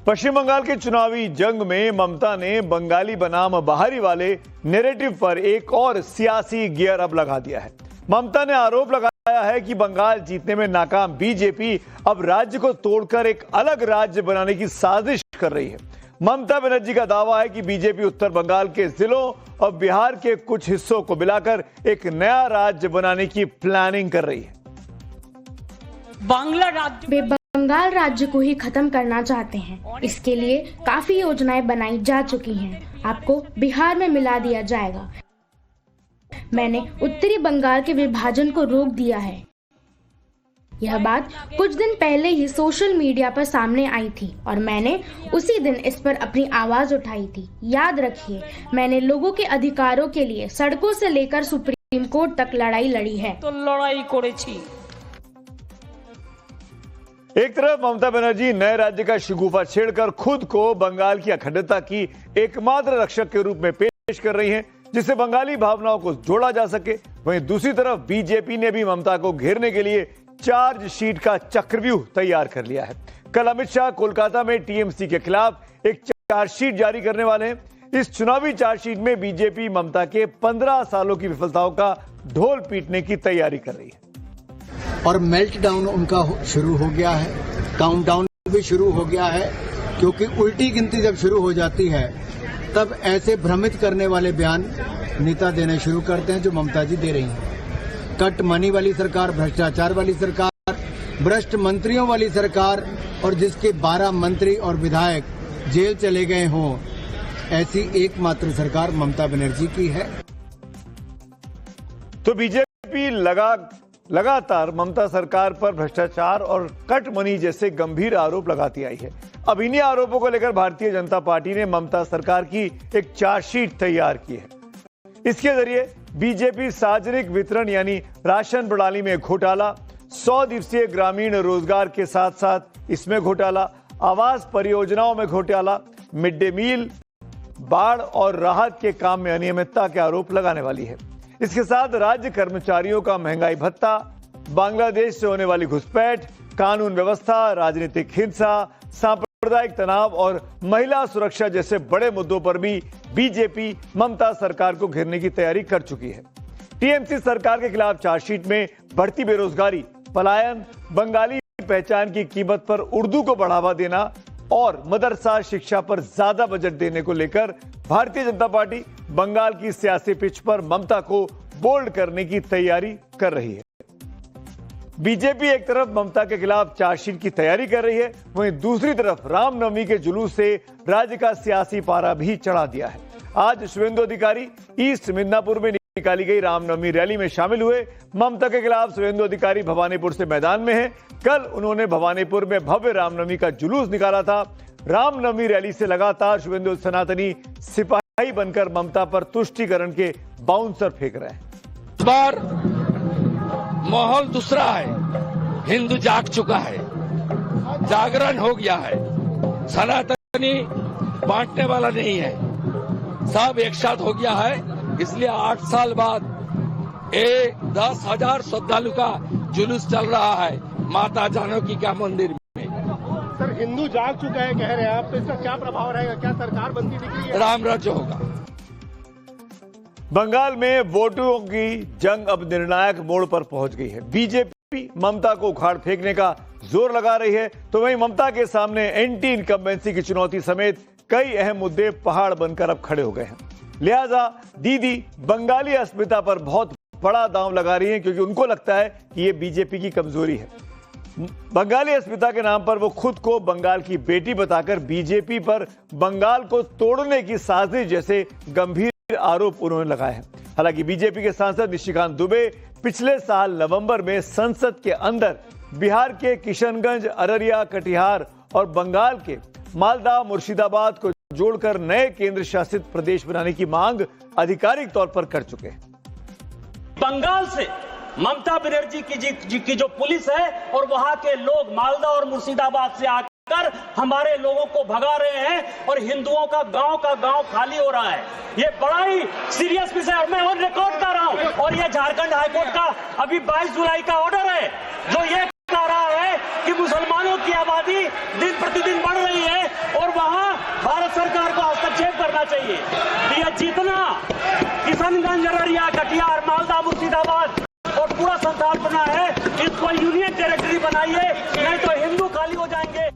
पश्चिम बंगाल के चुनावी जंग में ममता ने बंगाली बनाम बाहरी वाले नैरेटिव पर एक और सियासी गियर अब लगा दिया है। ममता ने आरोप लगाया है कि बंगाल जीतने में नाकाम बीजेपी अब राज्य को तोड़कर एक अलग राज्य बनाने की साजिश कर रही है। ममता बनर्जी का दावा है कि बीजेपी उत्तर बंगाल के जिलों और बिहार के कुछ हिस्सों को मिलाकर एक नया राज्य बनाने की प्लानिंग कर रही है। बंगाल राज्य को ही खत्म करना चाहते हैं। इसके लिए काफी योजनाएं बनाई जा चुकी हैं। आपको बिहार में मिला दिया जाएगा। मैंने उत्तरी बंगाल के विभाजन को रोक दिया है। यह बात कुछ दिन पहले ही सोशल मीडिया पर सामने आई थी और मैंने उसी दिन इस पर अपनी आवाज उठाई थी। याद रखिए, मैंने लोगों के अधिकारों के लिए सड़कों से लेकर सुप्रीम कोर्ट तक लड़ाई लड़ी है। तो लड़ाई करेছি। एक तरफ ममता बनर्जी नए राज्य का शिगुफा छेड़कर खुद को बंगाल की अखंडता की एकमात्र रक्षक के रूप में पेश कर रही हैं, जिससे बंगाली भावनाओं को जोड़ा जा सके। वहीं दूसरी तरफ बीजेपी ने भी ममता को घेरने के लिए चार्जशीट का चक्रव्यूह तैयार कर लिया है। कल अमित शाह कोलकाता में टीएमसी के खिलाफ एक चार्जशीट जारी करने वाले हैं। इस चुनावी चार्जशीट में बीजेपी ममता के 15 सालों की विफलताओं का ढोल पीटने की तैयारी कर रही है। और मेल्ट डाउन उनका शुरू हो गया है, काउंटडाउन भी शुरू हो गया है, क्योंकि उल्टी गिनती जब शुरू हो जाती है तब ऐसे भ्रमित करने वाले बयान नेता देने शुरू करते हैं जो ममता जी दे रही हैं। कट मनी वाली सरकार, भ्रष्टाचार वाली सरकार, भ्रष्ट मंत्रियों वाली सरकार और जिसके 12 मंत्री और विधायक जेल चले गए हों, ऐसी एकमात्र सरकार ममता बनर्जी की है। तो बीजेपी लगातार ममता सरकार पर भ्रष्टाचार और कट मनी जैसे गंभीर आरोप लगाती आई है। अब इन्हीं आरोपों को लेकर भारतीय जनता पार्टी ने ममता सरकार की एक चार्जशीट तैयार की है। इसके जरिए बीजेपी सार्वजनिक वितरण यानी राशन प्रणाली में घोटाला, 100 दिवसीय ग्रामीण रोजगार के साथ साथ इसमें घोटाला, आवास परियोजनाओं में घोटाला, मिड डे मील, बाढ़ और राहत के काम में अनियमितता के आरोप लगाने वाली है। इसके साथ राज्य कर्मचारियों का महंगाई भत्ता, बांग्लादेश से होने वाली घुसपैठ, कानून व्यवस्था, राजनीतिक हिंसा, सांप्रदायिक तनाव और महिला सुरक्षा जैसे बड़े मुद्दों पर भी बीजेपी ममता सरकार को घेरने की तैयारी कर चुकी है। टीएमसी सरकार के खिलाफ चार्जशीट में बढ़ती बेरोजगारी, पलायन, बंगाली पहचान की कीमत पर उर्दू को बढ़ावा देना और मदरसा शिक्षा पर ज्यादा बजट देने को लेकर भारतीय जनता पार्टी बंगाल की सियासी पिच पर ममता को बोल्ड करने की तैयारी कर रही है। बीजेपी एक तरफ ममता के खिलाफ चार्जशीट की तैयारी कर रही है, वहीं दूसरी तरफ रामनवमी के जुलूस से राज्य का सियासी पारा भी चढ़ा दिया है। आज शुवेंदु अधिकारी ईस्ट मिदनापुर में निकाली गई रामनवमी रैली में शामिल हुए। ममता के खिलाफ शुवेंदु अधिकारी भवानीपुर से मैदान में है। कल उन्होंने भवानीपुर में भव्य रामनवमी का जुलूस निकाला था। रामनवमी रैली से लगातार शुवेंदु सनातनी सिपाही बनकर ममता पर तुष्टीकरण के बाउंसर फेंक रहे हैं। इस बार माहौल दूसरा है। हिंदू जाग चुका है, जागरण हो गया है। सनातनी बांटने वाला नहीं है, सब एक साथ हो गया है। इसलिए 8 साल बाद 10,000 श्रद्धालु का जुलूस चल रहा है माता जानकी का मंदिर में। सर, हिंदू जाग चुका है कह रहे हैं आप, तो इसका क्या प्रभाव रहेगा? क्या सरकार बनती दिख रही है? राम राज्य होगा। बंगाल में वोटों की जंग अब निर्णायक मोड़ पर पहुंच गई है। बीजेपी ममता को उखाड़ फेंकने का जोर लगा रही है, तो वहीं ममता के सामने एंटी इनकम्बेंसी की चुनौती समेत कई अहम मुद्दे पहाड़ बनकर अब खड़े हो गए हैं। लिहाजा दीदी बंगाली अस्मिता पर बहुत बड़ा दांव लगा रही हैं, क्योंकि उनको लगता है कि ये बीजेपी की कमजोरी है। बंगाली अस्मिता के नाम पर वो खुद को बंगाल की बेटी बताकर बीजेपी पर बंगाल को तोड़ने की साजिश जैसे गंभीर आरोप उन्होंने लगाए हैं। हालांकि बीजेपी के सांसद निशिकांत दुबे पिछले साल नवंबर में संसद के अंदर बिहार के किशनगंज, अररिया, कटिहार और बंगाल के मालदा, मुर्शिदाबाद को जोड़कर नए केंद्र शासित प्रदेश बनाने की मांग आधिकारिक तौर पर कर चुके हैं। बंगाल से ममता बनर्जी की जो पुलिस है और वहां के लोग मालदा और मुर्शिदाबाद से आकर हमारे लोगों को भगा रहे हैं और हिंदुओं का गांव खाली हो रहा है। ये बड़ा ही सीरियस विषय है। मैं ऑन रिकॉर्ड कर रहा हूं, और ये झारखंड हाईकोर्ट का अभी 22 जुलाई का ऑर्डर है जो ये कह रहा है कि मुसलमानों की आबादी दिन प्रतिदिन बढ़ रही है और चाहिए। ये जितना किशनगंज, अररिया, कटिहार, मालदा, मुर्शिदाबाद और पूरा संथाल बना है, इसको यूनियन टेरिटरी बनाइए, नहीं तो हिंदू खाली हो जाएंगे।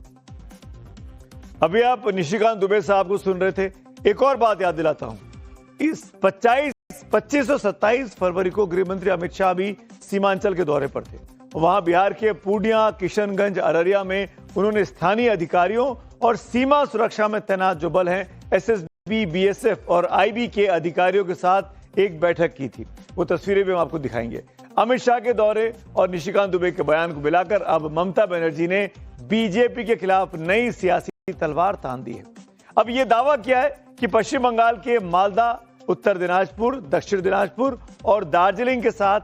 अभी आप निशिकांत दुबे साहब को सुन रहे थे। एक और बात याद दिलाता हूं, इस 25 और 27 फरवरी को गृहमंत्री अमित शाह भी सीमांचल के दौरे पर थे। वहां बिहार के पूर्णिया, किशनगंज, अररिया में उन्होंने स्थानीय अधिकारियों और सीमा सुरक्षा में तैनात जो बल हैं, एसएसबी, बीएसएफ और आईबी के अधिकारियों के साथ एक बैठक की थी। वो तस्वीरें भी हम आपको दिखाएंगे। अमित शाह के दौरे और निशिकांत दुबे के बयान को मिलाकर अब ममता बनर्जी ने बीजेपी के खिलाफ नई सियासी तलवार तान दी है। अब यह दावा किया है कि पश्चिम बंगाल के मालदा, उत्तर दिनाजपुर, दक्षिण दिनाजपुर और दार्जिलिंग के साथ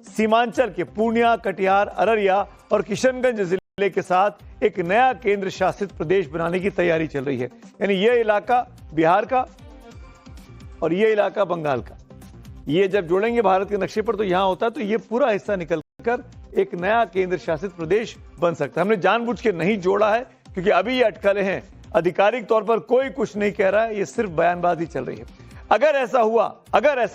सीमांचल के पूर्णिया, कटिहार, अररिया और किशनगंज जिले के साथ एक नया केंद्र शासित प्रदेश बनाने की तैयारी चल रही है। यानी यह इलाका बिहार का और यह इलाका बंगाल का, ये जब जोड़ेंगे भारत के नक्शे पर तो यहां होता है, तो ये पूरा हिस्सा निकलकर एक नया केंद्र शासित प्रदेश बन सकता है। हमने जानबूझ के नहीं जोड़ा है क्योंकि अभी ये अटकलें हैं। आधिकारिक तौर पर कोई कुछ नहीं कह रहा है, ये सिर्फ बयानबाजी चल रही है। अगर ऐसा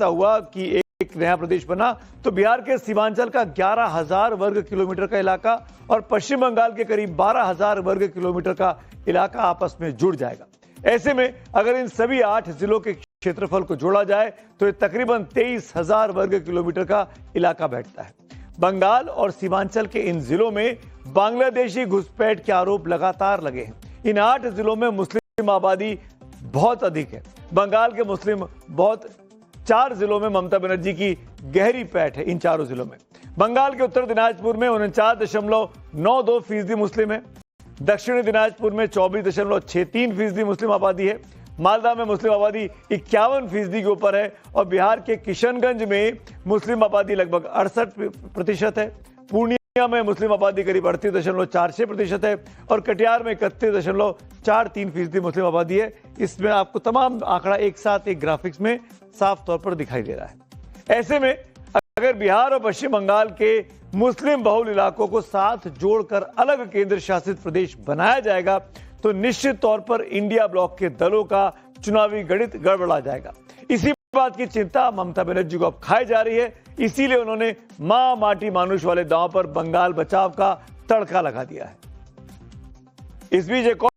हुआ कि एक नया प्रदेश बना तो बिहार के सीमांचल का 11,000 वर्ग किलोमीटर का इलाका और पश्चिम बंगाल के करीब 12,000 वर्ग किलोमीटर का इलाका आपस में जुड़ जाएगा। ऐसे में अगर इन सभी 8 जिलों के क्षेत्रफल को जोड़ा जाए तो ये तकरीबन 23,000 वर्ग किलोमीटर का इलाका बैठता है। बंगाल और सीमांचल के इन जिलों में बांग्लादेशी घुसपैठ के आरोप लगातार लगे हैं। इन 8 जिलों में मुस्लिम आबादी बहुत अधिक है। बंगाल के मुस्लिम बहुत 4 जिलों में ममता बनर्जी की गहरी पैठ है। इन चारों जिलों में बंगाल के उत्तर दिनाजपुर में 49.92% मुस्लिम है। दक्षिणी दिनाजपुर में 24.63% मुस्लिम आबादी है। मालदा में मुस्लिम आबादी 51% के ऊपर है और बिहार के किशनगंज में मुस्लिम आबादी लगभग 68% है। पूर्णिया में मुस्लिम आबादी करीब 38.46% है और कटिहार में 31.43% मुस्लिम आबादी है। इसमें आपको तमाम आंकड़ा एक साथ एक ग्राफिक्स में साफ तौर पर दिखाई दे रहा है। ऐसे में अगर बिहार और पश्चिम बंगाल के मुस्लिम बहुल इलाकों को साथ जोड़कर अलग केंद्र शासित प्रदेश बनाया जाएगा तो निश्चित तौर पर इंडिया ब्लॉक के दलों का चुनावी गणित गड़बड़ा जाएगा। इसी बात की चिंता ममता बनर्जी को अब खाई जा रही है। इसीलिए उन्होंने मां माटी मानुष वाले दांव पर बंगाल बचाव का तड़का लगा दिया है। इस बीच एक